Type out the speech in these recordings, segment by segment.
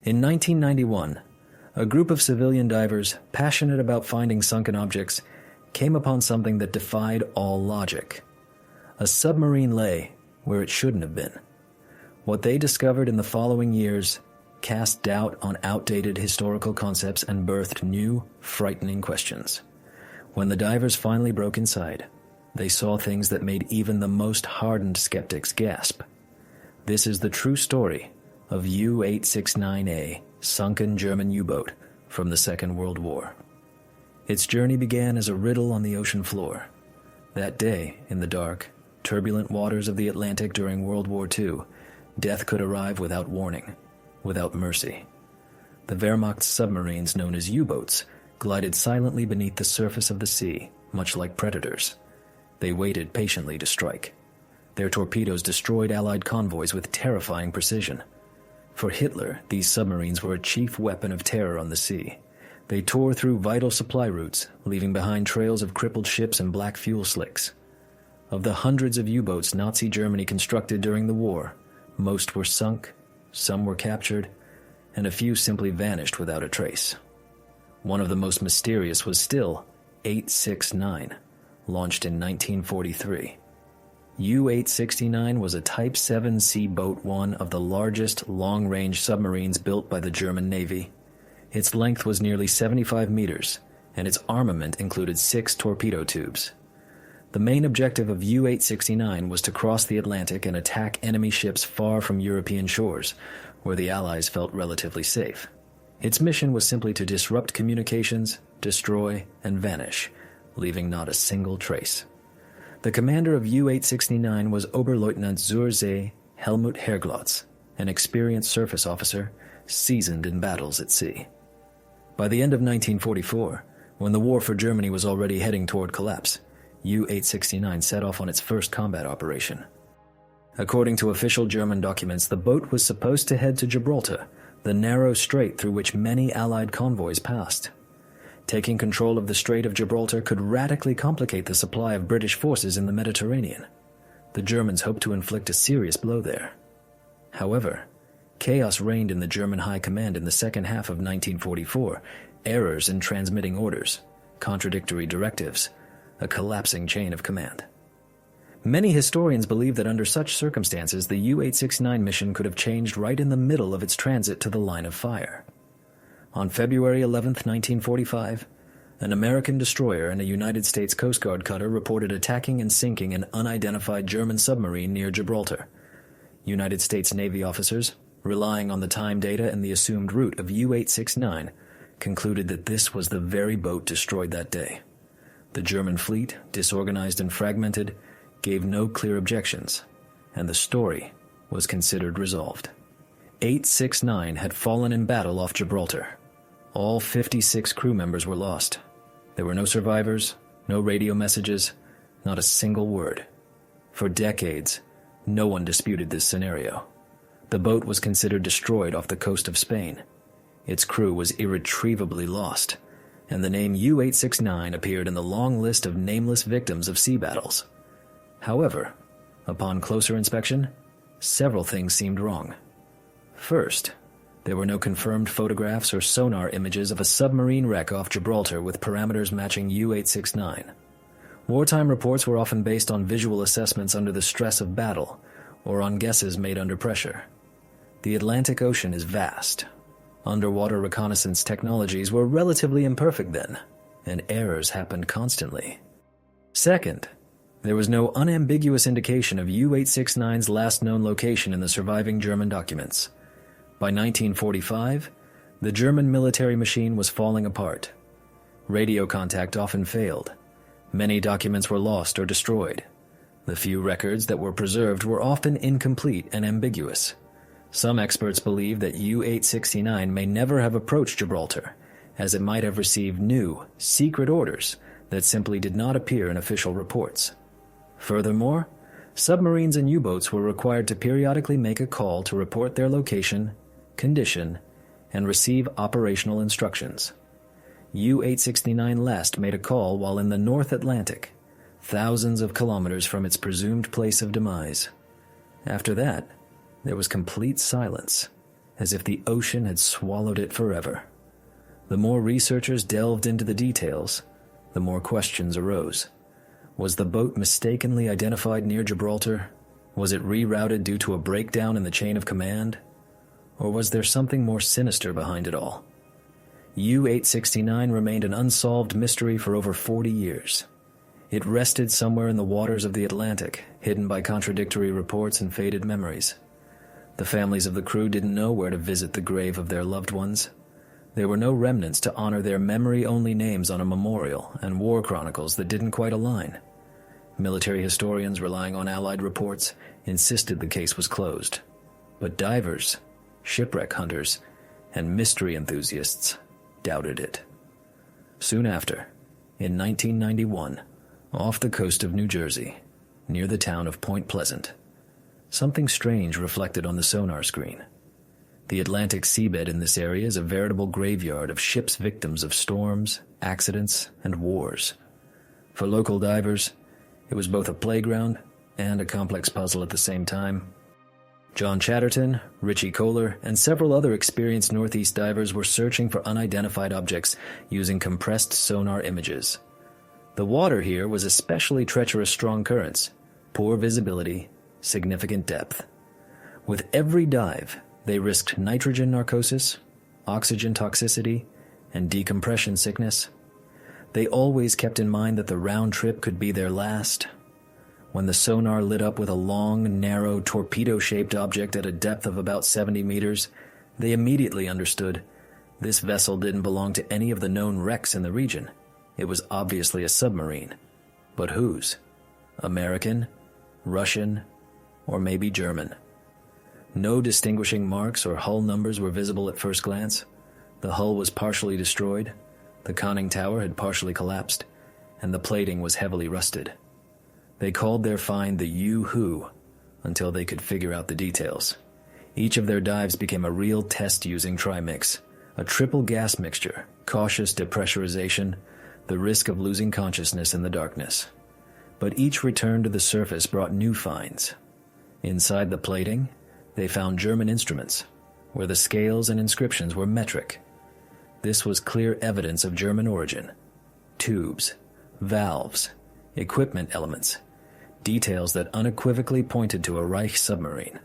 In 1991, a group of civilian divers passionate about finding sunken objects came upon something that defied all logic. A submarine lay where it shouldn't have been. What they discovered in the following years cast doubt on outdated historical concepts and birthed new, frightening questions. When the divers finally broke inside, they saw things that made even the most hardened skeptics gasp. This is the true story of U-869A, sunken German U-boat from the Second World War. Its journey began as a riddle on the ocean floor. That day, in the dark, turbulent waters of the Atlantic during World War II, death could arrive without warning, without mercy. The Wehrmacht's submarines, known as U-boats, glided silently beneath the surface of the sea, much like predators. They waited patiently to strike. Their torpedoes destroyed Allied convoys with terrifying precision. For Hitler, these submarines were a chief weapon of terror on the sea. They tore through vital supply routes, leaving behind trails of crippled ships and black fuel slicks. Of the hundreds of U-boats Nazi Germany constructed during the war, most were sunk, some were captured, and a few simply vanished without a trace. One of the most mysterious was still 869, launched in 1943. U-869 was a Type 7C boat, one of the largest long-range submarines built by the German Navy. Its length was nearly 75 meters, and its armament included 6 torpedo tubes. The main objective of U-869 was to cross the Atlantic and attack enemy ships far from European shores, where the Allies felt relatively safe. Its mission was simply to disrupt communications, destroy, and vanish, leaving not a single trace. The commander of U-869 was Oberleutnant zur See Helmut Herglotz, an experienced surface officer, seasoned in battles at sea. By the end of 1944, when the war for Germany was already heading toward collapse, U-869 set off on its first combat operation. According to official German documents, the boat was supposed to head to Gibraltar, the narrow strait through which many Allied convoys passed. Taking control of the Strait of Gibraltar could radically complicate the supply of British forces in the Mediterranean. The Germans hoped to inflict a serious blow there. However, chaos reigned in the German High Command in the second half of 1944, errors in transmitting orders, contradictory directives, a collapsing chain of command. Many historians believe that under such circumstances, the U-869 mission could have changed right in the middle of its transit to the line of fire. On February 11, 1945, an American destroyer and a United States Coast Guard cutter reported attacking and sinking an unidentified German submarine near Gibraltar. United States Navy officers, relying on the time data and the assumed route of U-869, concluded that this was the very boat destroyed that day. The German fleet, disorganized and fragmented, gave no clear objections, and the story was considered resolved. 869 had fallen in battle off Gibraltar. All 56 crew members were lost. There were no survivors, no radio messages, not a single word. For decades, no one disputed this scenario. The boat was considered destroyed off the coast of Spain. Its crew was irretrievably lost, and the name U-869 appeared in the long list of nameless victims of sea battles. However, upon closer inspection, several things seemed wrong. First, there were no confirmed photographs or sonar images of a submarine wreck off Gibraltar with parameters matching U-869. Wartime reports were often based on visual assessments under the stress of battle, or on guesses made under pressure. The Atlantic Ocean is vast. Underwater reconnaissance technologies were relatively imperfect then, and errors happened constantly. Second, there was no unambiguous indication of U-869's last known location in the surviving German documents. By 1945, the German military machine was falling apart. Radio contact often failed. Many documents were lost or destroyed. The few records that were preserved were often incomplete and ambiguous. Some experts believe that U-869 may never have approached Gibraltar, as it might have received new, secret orders that simply did not appear in official reports. Furthermore, submarines and U-boats were required to periodically make a call to report their location, condition, and receive operational instructions. U-869 last made a call while in the North Atlantic, thousands of kilometers from its presumed place of demise. After that, there was complete silence, as if the ocean had swallowed it forever. The more researchers delved into the details, the more questions arose. Was the boat mistakenly identified near Gibraltar? Was it rerouted due to a breakdown in the chain of command? Or was there something more sinister behind it all? U-869 remained an unsolved mystery for over 40 years. It rested somewhere in the waters of the Atlantic, hidden by contradictory reports and faded memories. The families of the crew didn't know where to visit the grave of their loved ones. There were no remnants to honor their memory-only names on a memorial, and war chronicles that didn't quite align. Military historians, relying on Allied reports, insisted the case was closed. But divers, shipwreck hunters, and mystery enthusiasts doubted it. Soon after, in 1991, off the coast of New Jersey, near the town of Point Pleasant, something strange reflected on the sonar screen. The Atlantic seabed in this area is a veritable graveyard of ships victims of storms, accidents, and wars. For local divers, it was both a playground and a complex puzzle at the same time. John Chatterton, Richie Kohler, and several other experienced Northeast divers were searching for unidentified objects using compressed sonar images. The water here was especially treacherous strong currents, poor visibility, significant depth. With every dive, they risked nitrogen narcosis, oxygen toxicity, and decompression sickness. They always kept in mind that the round trip could be their last. When the sonar lit up with a long, narrow, torpedo-shaped object at a depth of about 70 meters, they immediately understood this vessel didn't belong to any of the known wrecks in the region. It was obviously a submarine. But whose? American? Russian? Or maybe German? No distinguishing marks or hull numbers were visible at first glance. The hull was partially destroyed, the conning tower had partially collapsed, and the plating was heavily rusted. They called their find the U-Who until they could figure out the details. Each of their dives became a real test using trimix, a triple gas mixture, cautious depressurization, the risk of losing consciousness in the darkness. But each return to the surface brought new finds. Inside the plating, they found German instruments, where the scales and inscriptions were metric. This was clear evidence of German origin. Tubes, valves, equipment elements, details that unequivocally pointed to a Reich submarine.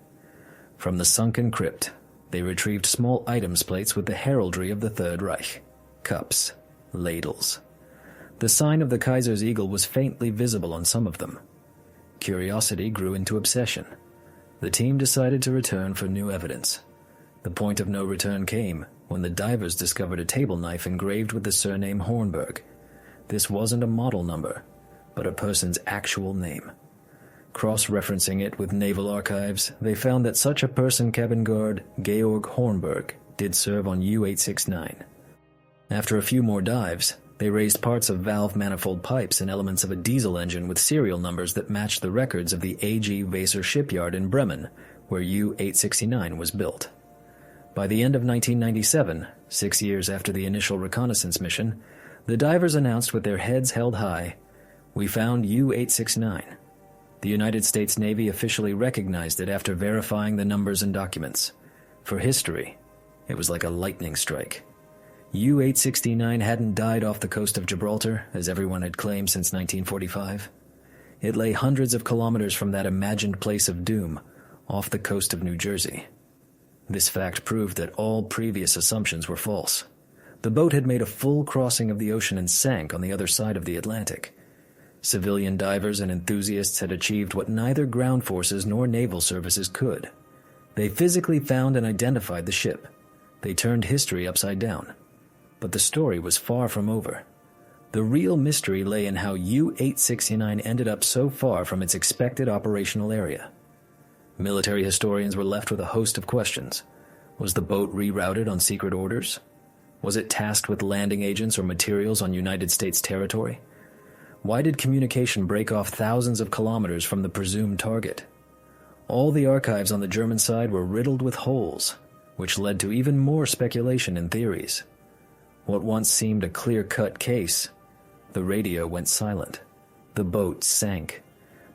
From the sunken crypt, they retrieved small items plates with the heraldry of the Third Reich, cups, ladles. The sign of the Kaiser's eagle was faintly visible on some of them. Curiosity grew into obsession. The team decided to return for new evidence. The point of no return came when the divers discovered a table knife engraved with the surname Hornberg. This wasn't a model number, but a person's actual name. Cross-referencing it with naval archives, they found that such a person, cabin guard Georg Hornberg, did serve on U-869. After a few more dives, they raised parts of valve manifold pipes and elements of a diesel engine with serial numbers that matched the records of the A.G. Weser shipyard in Bremen, where U-869 was built. By the end of 1997, 6 years after the initial reconnaissance mission, the divers announced with their heads held high, "We found U-869. The United States Navy officially recognized it after verifying the numbers and documents. For history, it was like a lightning strike. U-869 hadn't died off the coast of Gibraltar, as everyone had claimed since 1945. It lay hundreds of kilometers from that imagined place of doom, off the coast of New Jersey. This fact proved that all previous assumptions were false. The boat had made a full crossing of the ocean and sank on the other side of the Atlantic. Civilian divers and enthusiasts had achieved what neither ground forces nor naval services could. They physically found and identified the ship. They turned history upside down. But the story was far from over. The real mystery lay in how U-869 ended up so far from its expected operational area. Military historians were left with a host of questions. Was the boat rerouted on secret orders? Was it tasked with landing agents or materials on United States territory? Why did communication break off thousands of kilometers from the presumed target? All the archives on the German side were riddled with holes, which led to even more speculation and theories. What once seemed a clear-cut case, the radio went silent. The boat sank,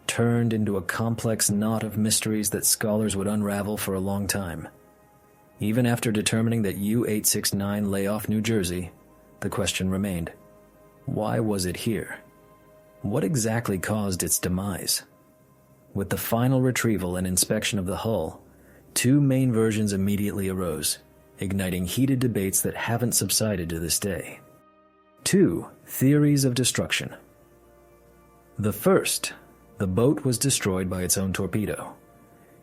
turned into a complex knot of mysteries that scholars would unravel for a long time. Even after determining that U-869 lay off New Jersey, the question remained, why was it here? What exactly caused its demise? With the final retrieval and inspection of the hull, two main versions immediately arose, igniting heated debates that haven't subsided to this day. 2 theories of destruction. The first, the boat was destroyed by its own torpedo.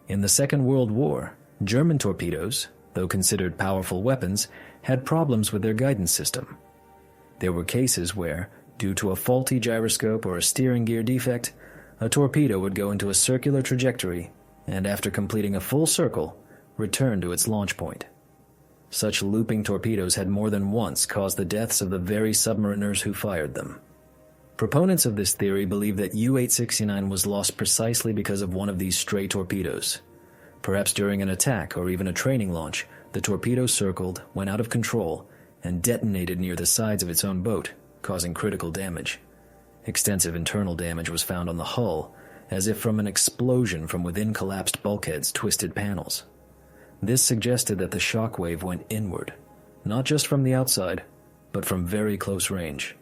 In the Second World War, German torpedoes, though considered powerful weapons, had problems with their guidance system. There were cases where, due to a faulty gyroscope or a steering gear defect, a torpedo would go into a circular trajectory and, after completing a full circle, return to its launch point. Such looping torpedoes had more than once caused the deaths of the very submariners who fired them. Proponents of this theory believe that U-869 was lost precisely because of one of these stray torpedoes. Perhaps during an attack or even a training launch, the torpedo circled, went out of control, and detonated near the sides of its own boat, causing critical damage. Extensive internal damage was found on the hull, as if from an explosion from within collapsed bulkheads' twisted panels. This suggested that the shock wave went inward, not just from the outside, but from very close range.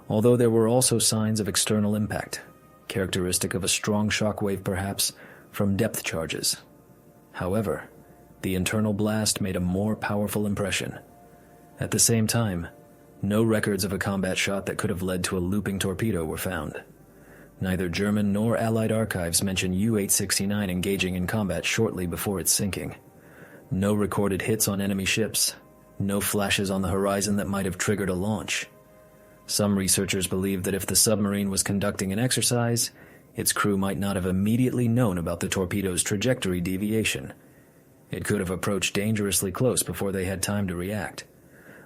Although there were also signs of external impact, characteristic of a strong shock wave perhaps, from depth charges. However, the internal blast made a more powerful impression. At the same time, no records of a combat shot that could have led to a looping torpedo were found. Neither German nor Allied archives mention U-869 engaging in combat shortly before its sinking. No recorded hits on enemy ships, no flashes on the horizon that might have triggered a launch. Some researchers believe that if the submarine was conducting an exercise, its crew might not have immediately known about the torpedo's trajectory deviation. It could have approached dangerously close before they had time to react.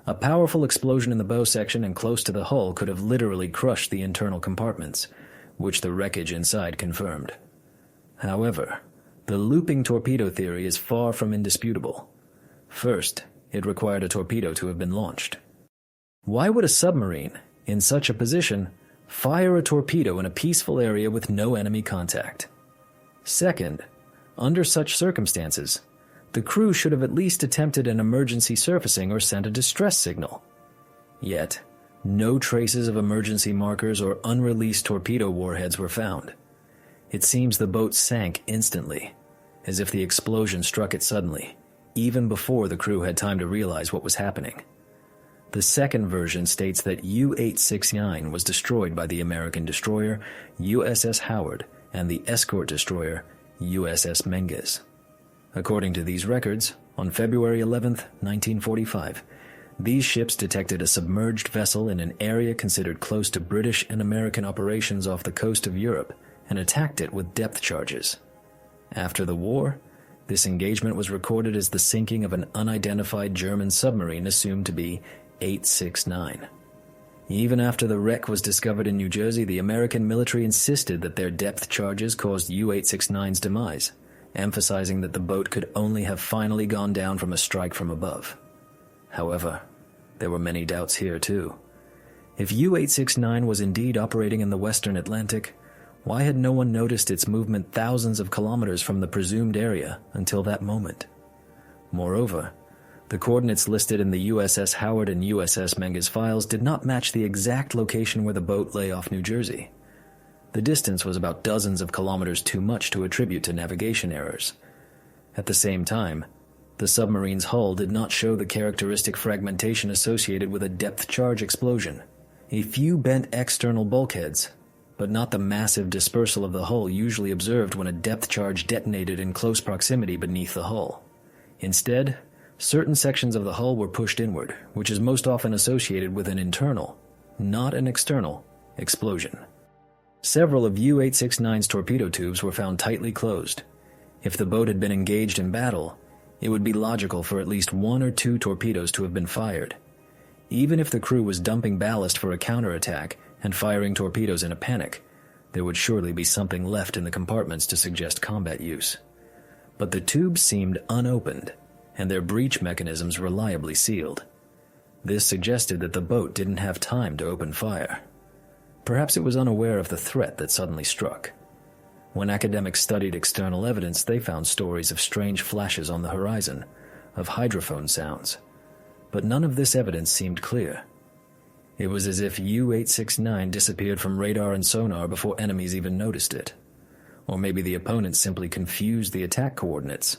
A powerful explosion in the bow section and close to the hull could have literally crushed the internal compartments, which the wreckage inside confirmed. However, the looping torpedo theory is far from indisputable. First, it required a torpedo to have been launched. Why would a submarine, in such a position, fire a torpedo in a peaceful area with no enemy contact? Second, under such circumstances, the crew should have at least attempted an emergency surfacing or sent a distress signal. Yet, no traces of emergency markers or unreleased torpedo warheads were found. It seems the boat sank instantly, as if the explosion struck it suddenly, even before the crew had time to realize what was happening. The second version states that U-869 was destroyed by the American destroyer USS Howard and the escort destroyer USS Menges. According to these records, on February 11, 1945, these ships detected a submerged vessel in an area considered close to British and American operations off the coast of Europe and attacked it with depth charges. After the war, this engagement was recorded as the sinking of an unidentified German submarine assumed to be 869. Even after the wreck was discovered in New Jersey, the American military insisted that their depth charges caused U-869's demise, emphasizing that the boat could only have finally gone down from a strike from above. However, there were many doubts here too. If U-869 was indeed operating in the Western Atlantic, why had no one noticed its movement thousands of kilometers from the presumed area until that moment? Moreover, the coordinates listed in the USS Howard and USS Menges files did not match the exact location where the boat lay off New Jersey. The distance was about dozens of kilometers too much to attribute to navigation errors. At the same time, the submarine's hull did not show the characteristic fragmentation associated with a depth charge explosion. A few bent external bulkheads, but not the massive dispersal of the hull usually observed when a depth charge detonated in close proximity beneath the hull. Instead, certain sections of the hull were pushed inward, which is most often associated with an internal, not an external, explosion. Several of U-869's torpedo tubes were found tightly closed. If the boat had been engaged in battle, it would be logical for at least 1 or 2 torpedoes to have been fired. Even if the crew was dumping ballast for a counterattack and firing torpedoes in a panic, there would surely be something left in the compartments to suggest combat use. But the tubes seemed unopened, and their breach mechanisms reliably sealed. This suggested that the boat didn't have time to open fire. Perhaps it was unaware of the threat that suddenly struck. When academics studied external evidence, they found stories of strange flashes on the horizon, of hydrophone sounds, but none of this evidence seemed clear. It was as if U-869 disappeared from radar and sonar before enemies even noticed it. Or maybe the opponents simply confused the attack coordinates,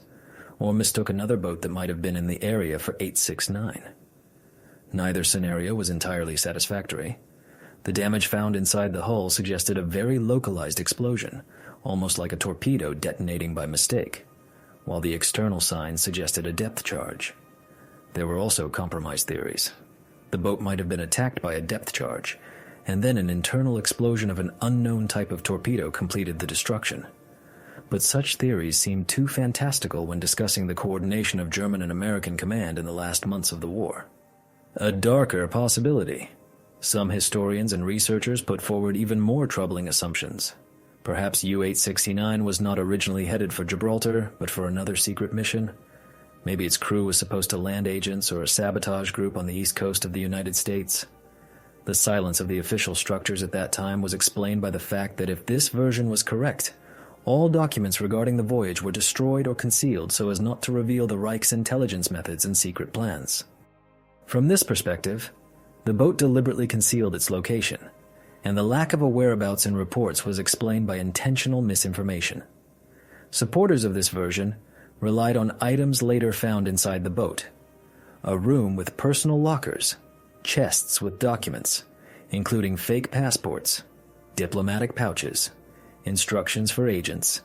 or mistook another boat that might have been in the area for 869. Neither scenario was entirely satisfactory. The damage found inside the hull suggested a very localized explosion, almost like a torpedo detonating by mistake, while the external signs suggested a depth charge. There were also compromise theories. The boat might have been attacked by a depth charge, and then an internal explosion of an unknown type of torpedo completed the destruction. But such theories seemed too fantastical when discussing the coordination of German and American command in the last months of the war. A darker possibility. Some historians and researchers put forward even more troubling assumptions. Perhaps U-869 was not originally headed for Gibraltar, but for another secret mission. Maybe its crew was supposed to land agents or a sabotage group on the east coast of the United States. The silence of the official structures at that time was explained by the fact that if this version was correct, all documents regarding the voyage were destroyed or concealed so as not to reveal the Reich's intelligence methods and secret plans. From this perspective, the boat deliberately concealed its location, and the lack of a whereabouts in reports was explained by intentional misinformation. Supporters of this version relied on items later found inside the boat: a room with personal lockers, chests with documents, including fake passports, diplomatic pouches, instructions for agents,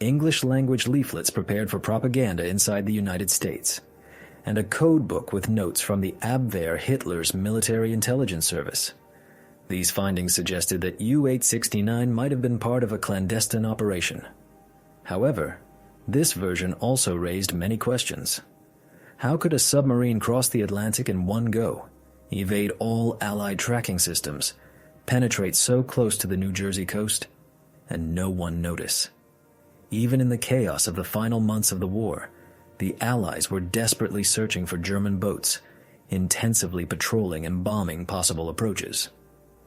English-language leaflets prepared for propaganda inside the United States, and a code book with notes from the Abwehr, Hitler's military intelligence service. These findings suggested that U-869 might have been part of a clandestine operation. However, this version also raised many questions. How could a submarine cross the Atlantic in one go, evade all Allied tracking systems, penetrate so close to the New Jersey coast, and no one notice? Even in the chaos of the final months of the war, the Allies were desperately searching for German boats, intensively patrolling and bombing possible approaches.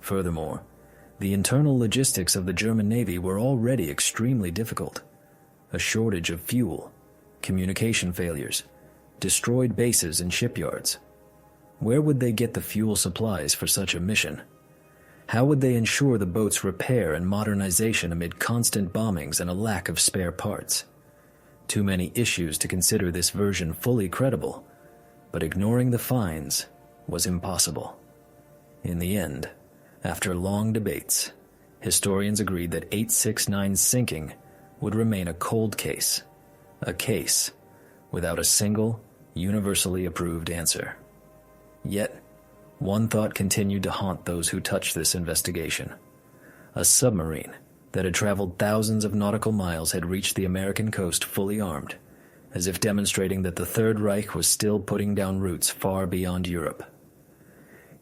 Furthermore, the internal logistics of the German Navy were already extremely difficult. A shortage of fuel, communication failures, destroyed bases and shipyards. Where would they get the fuel supplies for such a mission? How would they ensure the boat's repair and modernization amid constant bombings and a lack of spare parts? Too many issues to consider this version fully credible, but ignoring the finds was impossible. In the end, after long debates, historians agreed that 869's sinking would remain a cold case, a case without a single, universally approved answer. Yet, one thought continued to haunt those who touched this investigation. A submarine that had traveled thousands of nautical miles had reached the American coast fully armed, as if demonstrating that the Third Reich was still putting down roots far beyond Europe.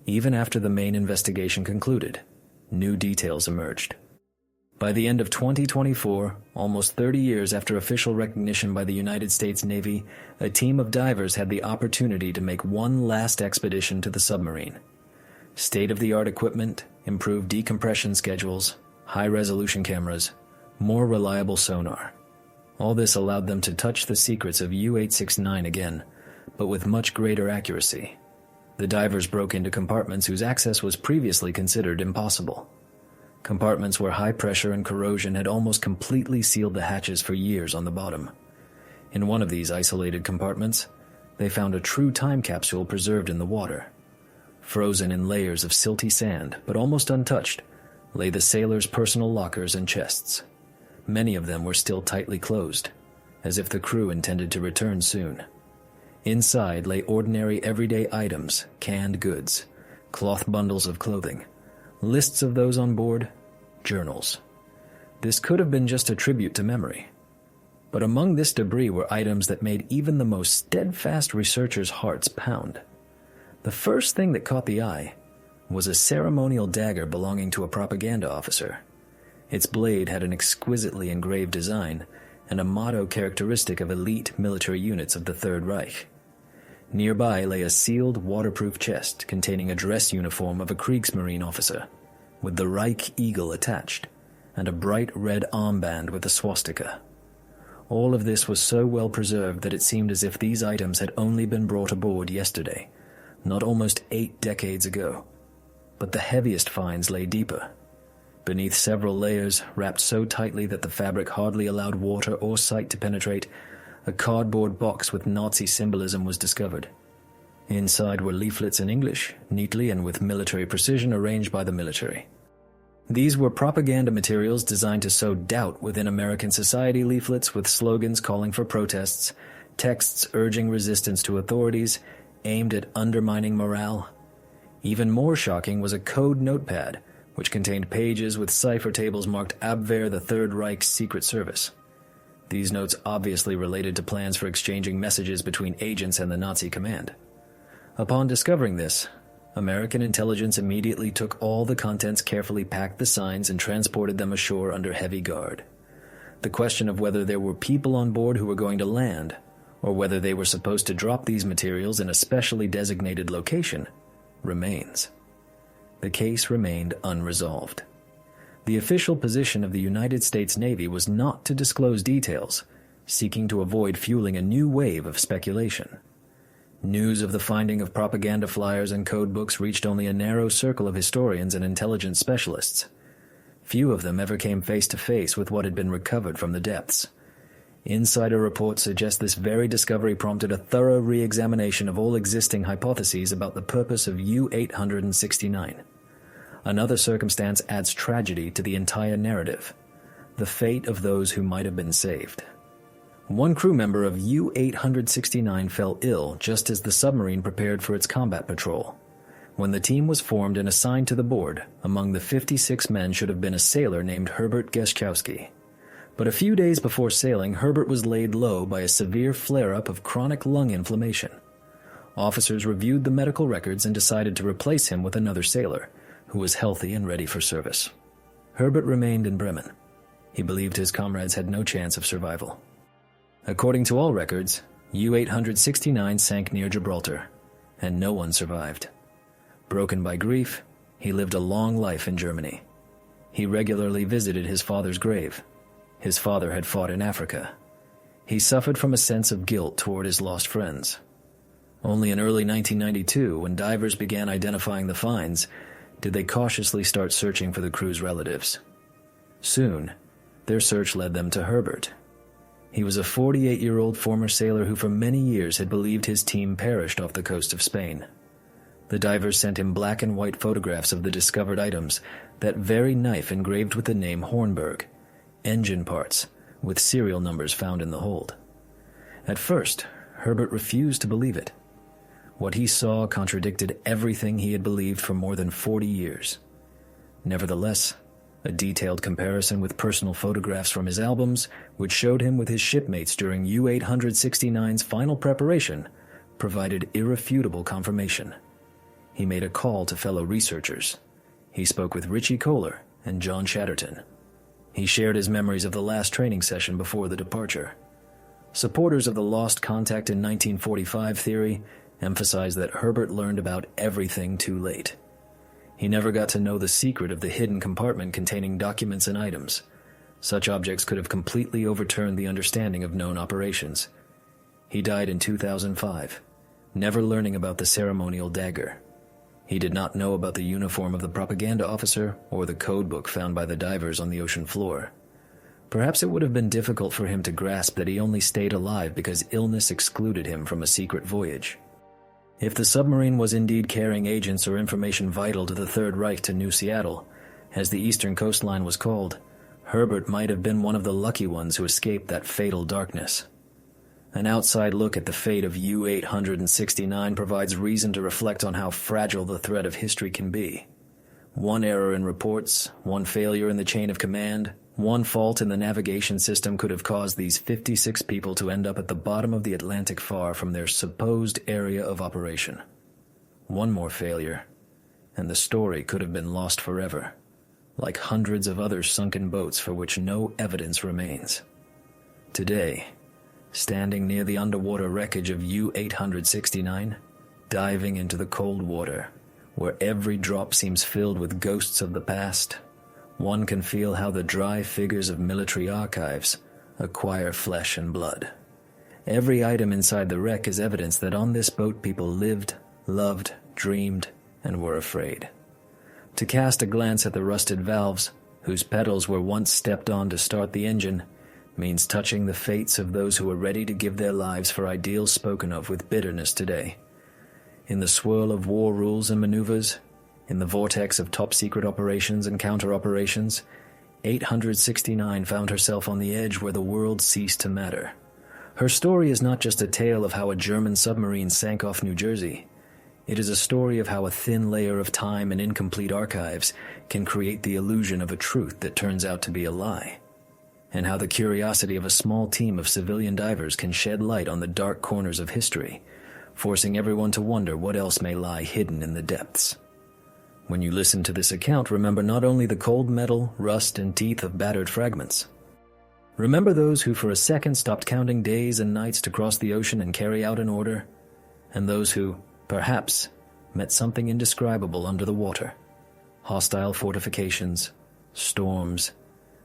Even after the main investigation concluded, new details emerged. By the end of 2024, almost 30 years after official recognition by the United States Navy, a team of divers had the opportunity to make one last expedition to the submarine. State-of-the-art equipment, improved decompression schedules, high-resolution cameras, more reliable sonar. All this allowed them to touch the secrets of U-869 again, but with much greater accuracy. The divers broke into compartments whose access was previously considered impossible. Compartments where high pressure and corrosion had almost completely sealed the hatches for years on the bottom. In one of these isolated compartments, they found a true time capsule preserved in the water. Frozen in layers of silty sand, but almost untouched, lay the sailors' personal lockers and chests. Many of them were still tightly closed, as if the crew intended to return soon. Inside lay ordinary everyday items, canned goods, cloth bundles of clothing, lists of those on board, journals. This could have been just a tribute to memory. But among this debris were items that made even the most steadfast researchers' hearts pound. The first thing that caught the eye was a ceremonial dagger belonging to a propaganda officer. Its blade had an exquisitely engraved design and a motto characteristic of elite military units of the Third Reich. Nearby lay a sealed, waterproof chest containing a dress uniform of a Kriegsmarine officer, with the Reich eagle attached, and a bright red armband with a swastika. All of this was so well preserved that it seemed as if these items had only been brought aboard yesterday, not almost 8 decades ago. But the heaviest finds lay deeper. Beneath several layers, wrapped so tightly that the fabric hardly allowed water or sight to penetrate, a cardboard box with Nazi symbolism was discovered. Inside were leaflets in English, neatly and with military precision arranged by the military. These were propaganda materials designed to sow doubt within American society. Leaflets with slogans calling for protests, texts urging resistance to authorities, aimed at undermining morale. Even more shocking was a code notepad, which contained pages with cipher tables marked Abwehr, the Third Reich's Secret Service. These notes obviously related to plans for exchanging messages between agents and the Nazi command. Upon discovering this, American intelligence immediately took all the contents, carefully packed the signs, and transported them ashore under heavy guard. The question of whether there were people on board who were going to land, or whether they were supposed to drop these materials in a specially designated location, remains. The case remained unresolved. The official position of the United States Navy was not to disclose details, seeking to avoid fueling a new wave of speculation. News of the finding of propaganda flyers and code books reached only a narrow circle of historians and intelligence specialists. Few of them ever came face to face with what had been recovered from the depths. Insider reports suggest this very discovery prompted a thorough re-examination of all existing hypotheses about the purpose of U-869. Another circumstance adds tragedy to the entire narrative: the fate of those who might have been saved. One crew member of U-869 fell ill just as the submarine prepared for its combat patrol. When the team was formed and assigned to the board, among the 56 men should have been a sailor named Herbert Geschkowski. But a few days before sailing, Herbert was laid low by a severe flare-up of chronic lung inflammation. Officers reviewed the medical records and decided to replace him with another sailor, who was healthy and ready for service. Herbert remained in Bremen. He believed his comrades had no chance of survival. According to all records, U-869 sank near Gibraltar, and no one survived. Broken by grief, he lived a long life in Germany. He regularly visited his father's grave. His father had fought in Africa. He suffered from a sense of guilt toward his lost friends. Only in early 1992, when divers began identifying the finds, did they cautiously start searching for the crew's relatives. Soon, their search led them to Herbert. He was a 48-year-old former sailor who for many years had believed his team perished off the coast of Spain. The divers sent him black and white photographs of the discovered items, that very knife engraved with the name Hornberg, engine parts, with serial numbers found in the hold. At first, Herbert refused to believe it. What he saw contradicted everything he had believed for more than 40 years. Nevertheless, a detailed comparison with personal photographs from his albums, which showed him with his shipmates during U-869's final preparation, provided irrefutable confirmation. He made a call to fellow researchers. He spoke with Richie Kohler and John Chatterton. He shared his memories of the last training session before the departure. Supporters of the lost contact in 1945 theory emphasized that Herbert learned about everything too late. He never got to know the secret of the hidden compartment containing documents and items. Such objects could have completely overturned the understanding of known operations. He died in 2005, never learning about the ceremonial dagger. He did not know about the uniform of the propaganda officer or the code book found by the divers on the ocean floor. Perhaps it would have been difficult for him to grasp that he only stayed alive because illness excluded him from a secret voyage. If the submarine was indeed carrying agents or information vital to the Third Reich to New Seattle, as the eastern coastline was called, Herbert might have been one of the lucky ones who escaped that fatal darkness. An outside look at the fate of U-869 provides reason to reflect on how fragile the thread of history can be. One error in reports, one failure in the chain of command, one fault in the navigation system could have caused these 56 people to end up at the bottom of the Atlantic far from their supposed area of operation. One more failure, and the story could have been lost forever, like hundreds of other sunken boats for which no evidence remains. Today, standing near the underwater wreckage of U-869, diving into the cold water, where every drop seems filled with ghosts of the past, one can feel how the dry figures of military archives acquire flesh and blood. Every item inside the wreck is evidence that on this boat people lived, loved, dreamed, and were afraid. To cast a glance at the rusted valves, whose pedals were once stepped on to start the engine, means touching the fates of those who were ready to give their lives for ideals spoken of with bitterness today. In the swirl of war rules and maneuvers, in the vortex of top-secret operations and counter-operations, 869 found herself on the edge where the world ceased to matter. Her story is not just a tale of how a German submarine sank off New Jersey. It is a story of how a thin layer of time and incomplete archives can create the illusion of a truth that turns out to be a lie, and how the curiosity of a small team of civilian divers can shed light on the dark corners of history, forcing everyone to wonder what else may lie hidden in the depths. When you listen to this account, remember not only the cold metal, rust, and teeth of battered fragments. Remember those who for a second stopped counting days and nights to cross the ocean and carry out an order, and those who, perhaps, met something indescribable under the water. Hostile fortifications, storms,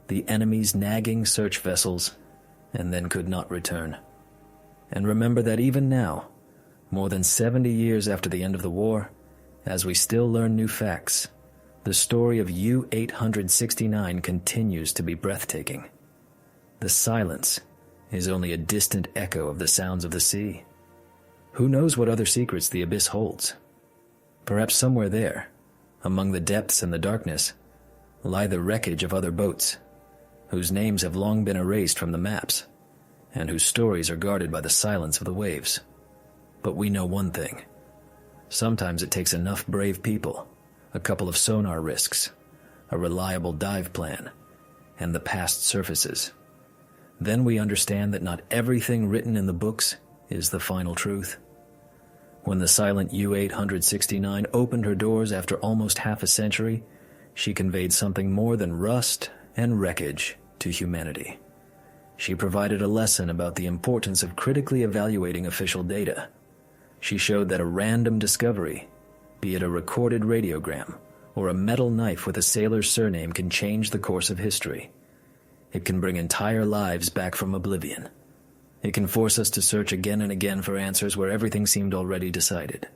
the enemy's nagging search vessels, and then could not return. And remember that even now, more than 70 years after the end of the war, as we still learn new facts, the story of U-869 continues to be breathtaking. The silence is only a distant echo of the sounds of the sea. Who knows what other secrets the abyss holds? Perhaps somewhere there, among the depths and the darkness, lie the wreckage of other boats, whose names have long been erased from the maps, and whose stories are guarded by the silence of the waves. But we know one thing. Sometimes it takes enough brave people, a couple of sonar risks, a reliable dive plan, and the past surfaces. Then we understand that not everything written in the books is the final truth. When the silent U-869 opened her doors after almost half a century, she conveyed something more than rust and wreckage to humanity. She provided a lesson about the importance of critically evaluating official data. She showed that a random discovery, be it a recorded radiogram or a metal knife with a sailor's surname, can change the course of history. It can bring entire lives back from oblivion. It can force us to search again and again for answers where everything seemed already decided.